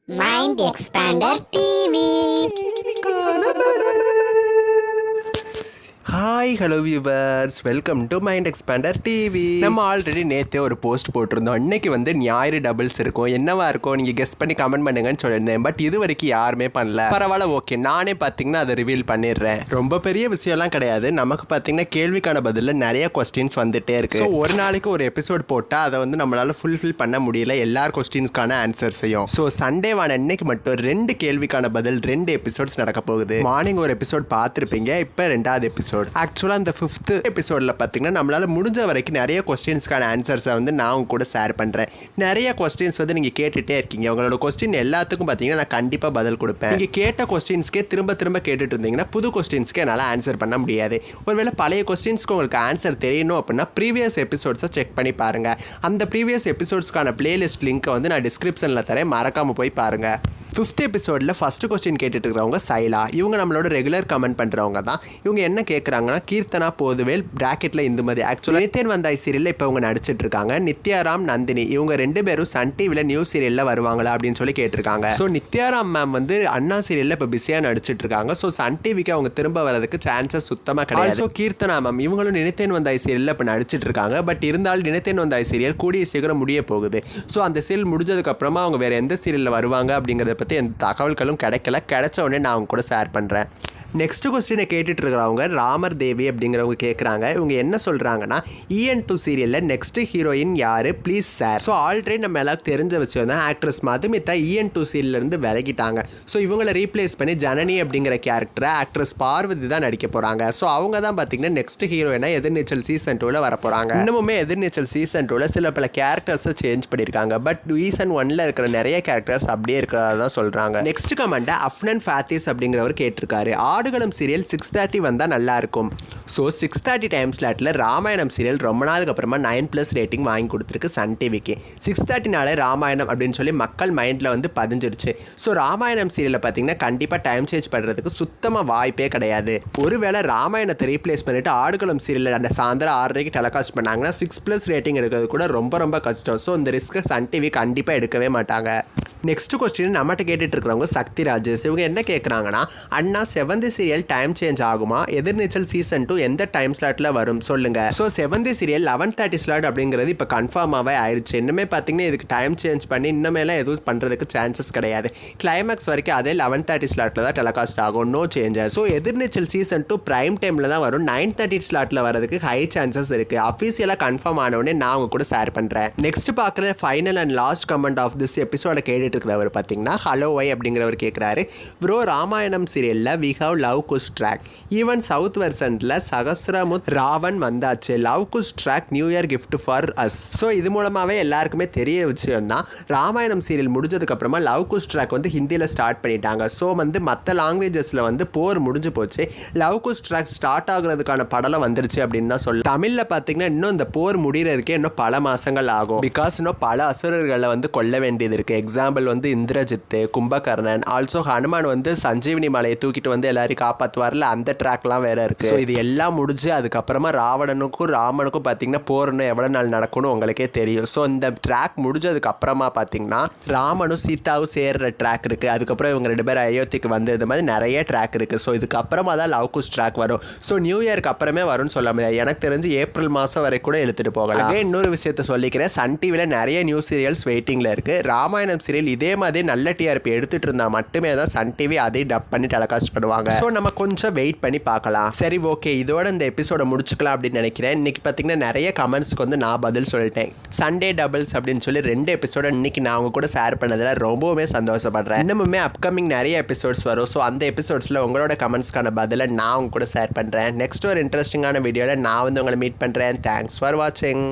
Mind Expander TV. Hi hello viewers, welcome to mind expander TV. நம்ம already நேற்றே ஒரு post போட்டிருந்தோம். இன்னைக்கு வந்து ஞாயிறு டபுள்ஸ் இருக்கும், என்னவா இருக்கும் நீங்கள் கெஸ் பண்ணி கமெண்ட் பண்ணுங்கன்னு சொல்லியிருந்தேன். பட் இது வரைக்கும் யாருமே பண்ணல. பரவாயில்ல, ஓகே, நானே பார்த்தீங்கன்னா அதை ரிவீல் பண்ணிடுறேன். ரொம்ப பெரிய விஷயம்லாம் கிடையாது. நமக்கு பார்த்தீங்கன்னா கேள்விக்கான பதிலில் நிறைய கொஸ்டின்ஸ் வந்துட்டே இருக்கு. ஸோ ஒரு நாளைக்கு ஒரு எபிசோட் போட்டால் அதை வந்து நம்மளால ஃபுல்ஃபில் பண்ண முடியல எல்லா கொஸ்டின்ஸ்க்கான ஆன்சர்ஸையும். ஸோ சண்டேவான இன்னைக்கு மட்டும் 2 கேள்விக்கான பதில் 2 எபிசோட்ஸ் நடக்க போகுது. மார்னிங் ஒரு எபிசோட் பார்த்துருப்பீங்க, இப்போ 2வது எபிசோட். ஆக்சுவலாக அந்த 5th எபிசோடில் பார்த்தீங்கன்னா நம்மளால் முடிஞ்ச வரைக்கும் நிறைய கொஸ்டின்ஸ்க்கான ஆன்சர்ஸை வந்து நான் உங்க கூட ஷேர் பண்ணுறேன். நிறைய கொஸ்டின்ஸ் வந்து நீங்கள் கேட்டுகிட்டே இருக்கீங்க. உங்களோட கொஸ்டின் எல்லாத்துக்கும் பார்த்தீங்கன்னா நான் கண்டிப்பாக பதில் கொடுப்பேன். நீங்கள் கேட்ட கொஸ்டின்ஸ்க்கே திரும்ப திரும்ப கேட்டுட்டு இருந்தீங்கன்னா புது கொஸ்டின்ஸ்க்கு என்னால் ஆன்சர் பண்ண முடியாது. ஒருவேளை பழைய கொஸ்டின்ஸ்க்கு உங்களுக்கு ஆன்சர் தெரியணும் அப்படின்னா ப்ரீவியஸ் எபிசோட்ஸை செக் பண்ணி பாருங்கள். அந்த ப்ரீவியஸ் எபிசோட்ஸ்க்கான பிளேலிஸ்ட் லிங்க்கை வந்து நான் டிஸ்கிரிப்ஷனில் தரேன், மறக்காமல் போய் பாருங்கள். 5th எபிசோடில் ஃபஸ்ட்டு கொஸ்டின் கேட்டுட்டு இருக்கிறவங்க சைலா. இவங்க நம்மளோட ரெகுலர் கமெண்ட் பண்ணுறவங்க தான். இவங்க என்ன கேட்குறாங்கன்னா, கீர்த்தனா போதுவேல் பிராக்கெட்டில் இந்துமதி. ஆக்சுவலாக நித்யன் வந்தாய் சீரியலில் இப்போ இவங்க நடிச்சிட்டு இருக்காங்க. நித்யாராம் நந்தினி இவங்க 2 பேரும் சன் டிவியில் நியூ சீரியலில் வருவாங்களா அப்படின்னு சொல்லி கேட்டிருக்காங்க. ஸோ நித்யாராம் மேம் வந்து அண்ணா சீரியலில் இப்போ பிஸியாக நடிச்சிட்டு இருக்காங்க. ஸோ சன் டிவிக்கு அவங்க திரும்ப வரதுக்கு சான்சஸ் சுத்தமாக கிடையாது. ஸோ கீர்த்தனா மேம் இவங்களும் நினைத்தேன் வந்தாய் சீரியலில் இப்போ நடிச்சிட்டு இருக்காங்க. பட் இருந்தாலும் நினைத்தேன் வந்தாய் சீரியல் கூடிய சீக்கிரம் முடிய போகுது. ஸோ அந்த சீரியல் முடிஞ்சதுக்கப்புறமா அவங்க வேறு எந்த சீரியலில் வருவாங்க அப்படிங்கிறத பற்றி எந்த தகவல்களும் கிடைச்ச உடனே நான் அவங்க கூட ஷேர் பண்ணுறேன். நெக்ஸ்ட் கொஸ்டினை கேட்டுட்டு இருக்கிறவங்க ராமர் தேவி அப்படிங்கிறவங்க கேட்குறாங்க. இவங்க என்ன சொல்கிறாங்கன்னா, EN2 சீரியலில் நெக்ஸ்ட் ஹீரோயின் யார் ப்ளீஸ் சார். ஸோ ஆல்ரெடி நம்ம எல்லாருக்கும் தெரிஞ்ச விஷயம் தான், ஆக்ட்ரஸ் மதுமிதா EN2 சீரியல்லேருந்து விலகிட்டாங்க. ஸோ இவங்களை ரீப்ளேஸ் பண்ணி ஜனனி அப்படிங்கிற கேரக்டரை ஆக்ட்ரஸ் பார்வதி தான் நடிக்க போகிறாங்க. ஸோ அவங்க தான் பார்த்தீங்கன்னா நெக்ஸ்ட் ஹீரோயினா எதிர்நீச்சல் சீசன் 2ல் வர போகிறாங்க. இன்னமுமே எதிர்நீச்சல் சீசன் 2ல் சில பல கேரக்டர்ஸை சேஞ்ச் பண்ணியிருக்காங்க. பட் சீசன் 1ல் இருக்கிற நிறைய கேரக்டர்ஸ் அப்படியே இருக்கிறதா தான் சொல்கிறாங்க. நெக்ஸ்ட் கமெண்ட்டை அஃப்னன் ஃபாத்திஸ் அப்படிங்கிறவர் கேட்டிருக்காரு. ஆடுகளம் சீரியல் 6:30 வந்தால் நல்லா இருக்கும். ஸோ 6:30 டைம் ஸ்லாட்டில் ராமாயணம் சீரியல் ரொம்ப நாளுக்கு அப்புறமா 9+ ரேட்டிங் வாங்கி கொடுத்துருக்கு சன் டிவிக்கு. 6:30 ராமாயணம் அப்படின்னு சொல்லி மக்கள் மைண்டில் வந்து பதிஞ்சிருச்சு. ஸோ ராமாயணம் சீரியலை பார்த்தீங்கன்னா கண்டிப்பாக டைம் சேஞ்ச் பண்ணுறதுக்கு சுத்தமாக வாய்ப்பே கிடையாது. ஒருவேளை ராமாயணத்தை ரீப்ளேஸ் பண்ணிவிட்டு ஆடுகளம் சீரியலில் அந்த சாயந்தரம் 6:30 டெலிகாஸ்ட் பண்ணாங்கன்னா 6+ ரேட்டிங் எடுக்கிறது கூட ரொம்ப ரொம்ப கஷ்டம். ஸோ இந்த ரிஸ்க்கை சன் டிவி கண்டிப்பாக எடுக்கவே மாட்டாங்க. நெக்ஸ்ட் கொஸ்டின் நம்மகிட்ட கேட்டுட்டு இருக்கிறவங்க சக்தி ராஜேஷ். இவங்க என்ன கேட்குறாங்கன்னா, அண்ணா 7th சீரியல் டைம் சேஞ்ச் ஆகுமா? எதிர்நீச்சல் சீசன் 2 எந்த டைம் ஸ்லாட்டில் வரும் சொல்லுங்க. ஸோ 7th சீரியல் 11:30 ஸ்லாட் அப்படிங்கிறது இப்போ கன்ஃபார்மாகவே ஆயிடுச்சு. இன்னுமே பார்த்தீங்கன்னா இதுக்கு டைம் சேஞ்ச் பண்ணி இன்னமேலாம் எதுவும் பண்ணுறதுக்கு சான்சஸ் கிடையாது. கிளைமேக்ஸ் வரைக்கும் அதே 11:30 ஸ்லாட்டில் தான் டெலிகாஸ்ட் ஆகும், நோ சேஞ்சஸ். ஸோ எதிர்நீச்சல் சீசன் 2 பிரைம் டைமில் தான் வரும். 9:30 ஸ்லாட்டில் வரதுக்கு ஹை சான்சஸ் இருக்குது. அஃபீஷியலாக கன்ஃபார்ம் ஆனவுடனே நான் அவங்க கூட ஷேர் பண்ணுறேன். நெக்ஸ்ட் பார்க்குற final and last comment of this எபிசோட கேட்டுட்டு இருக்கிறவர் பார்த்தீங்கன்னா ஹலோ ஒய் அப்படிங்கிறவர் கேட்குறாரு. ப்ரோ, ராமாயணம் சீரியலில் we have Luv Kush track. Even south வெர்சனில் சகஸ்ரமுத் ராவன் வந்தாச்சு. Luv Kush track new year gift for us. So இது மூலமாகவே எல்லாருக்குமே தெரிய விஷயம் தான், ராமாயணம் சீரியல் முடிஞ்சதுக்கப்புறமா லவ் குஷ் ட்ராக் வந்து ஹிந்தியில் ஸ்டார்ட் பண்ணிட்டாங்க. ஸோ வந்து மற்ற லாங்குவேஜஸில் வந்து போர் முடிஞ்சு போச்சு. லவ் குஷ் ட்ராக் ஸ்டார்ட் ஆகுறதுக்கான படலம் வந்துருச்சு அப்படின்னு தான் சொல்லலாம். தமிழில் பார்த்தீங்கன்னா இன்னும் இந்த போர் முடிகிறதுக்கே இன்னும் பல மாதங்கள் ஆகும். பிகாஸ் இன்னும் பல அசுரர்களை வந்து கொல்ல வேண்டியது இருக்குது. எக்ஸாம்பிள் வந்து இந்திரஜித்து, கும்பகர்ணன், ஆல்சோ ஹனுமான் வந்து சஞ்சீவினி மலையை தூக்கிட்டு வந்து எல்லாரையும் காப்பாற்றுவார்ல, அந்த ட்ராக்லாம் வேற இருக்கு. ஸோ இது எல்லாம் முடிஞ்சு அதுக்கப்புறமா ராவணனுக்கும் ராமனுக்கும் பார்த்தீங்கன்னா போர்னு எவ்வளோ நாள் நடக்கும்னு உங்களுக்கே தெரியும். ஸோ இந்த ட்ராக் முடிஞ்சதுக்கு அப்புறமா பார்த்தீங்கன்னா ராமனும் சீதாவும் சேர்ற ட்ராக் இருக்கு. அதுக்கப்புறம் இவங்க 2 பேரும் அயோத்திக்கு வந்து இது மாதிரி நிறைய ட்ராக் இருக்கு. ஸோ இதுக்கப்புறமா தான் லவ் குஷ் ட்ராக் வரும். ஸோ நியூ இயருக்கு அப்புறமே வரும்னு சொல்ல முடியாது. எனக்கு தெரிஞ்சு ஏப்ரல் மாதம் வரை கூட எடுத்துட்டு போகலாம். இன்னொரு விஷயத்த சொல்லிக்கிறேன், சன் டிவியில் நிறைய நியூ சீரியல்ஸ் வெயிட்டிங்கில் இருக்கு. ராமாயணம் சீரியல் இதே மாதிரி நல்ல டிஆர்பி எடுத்துட்டு இருந்தால் மட்டுமே தான் சன் டிவி அதை டப் பண்ணி டெலிகாஸ்ட் பண்ணுவாங்க. ஸோ நம்ம கொஞ்சம் வெயிட் பண்ணி பார்க்கலாம். சரி, ஓகே, இதோட இந்த எபிசோட முடிச்சுக்கலாம் அப்படின்னு நினைக்கிறேன். இன்னைக்கு பார்த்தீங்கன்னா நிறைய கமெண்ட்ஸ்க்கு வந்து நான் பதில் சொல்லிட்டேன். சண்டே டபுள்ஸ் அப்படின்னு சொல்லி 2 எபிசோட இன்னைக்கு நான் அவங்க கூட ஷேர் பண்ணதில் ரொம்பவுமே சந்தோஷப்படுறேன். இன்னமுமே அப்கமிங் நிறைய எபிசோட்ஸ் வரும். ஸோ அந்த எபிசோட்ஸில் உங்களோட கமெண்ட்ஸ்க்கான பதிலை நான் அவங்க கூட ஷேர் பண்ணுறேன். நெக்ஸ்ட் ஒரு இன்ட்ரெஸ்டிங்கான வீடியோவில் நான் வந்து உங்களை மீட் பண்ணுறேன். தேங்க்ஸ் ஃபார் வாட்சிங்.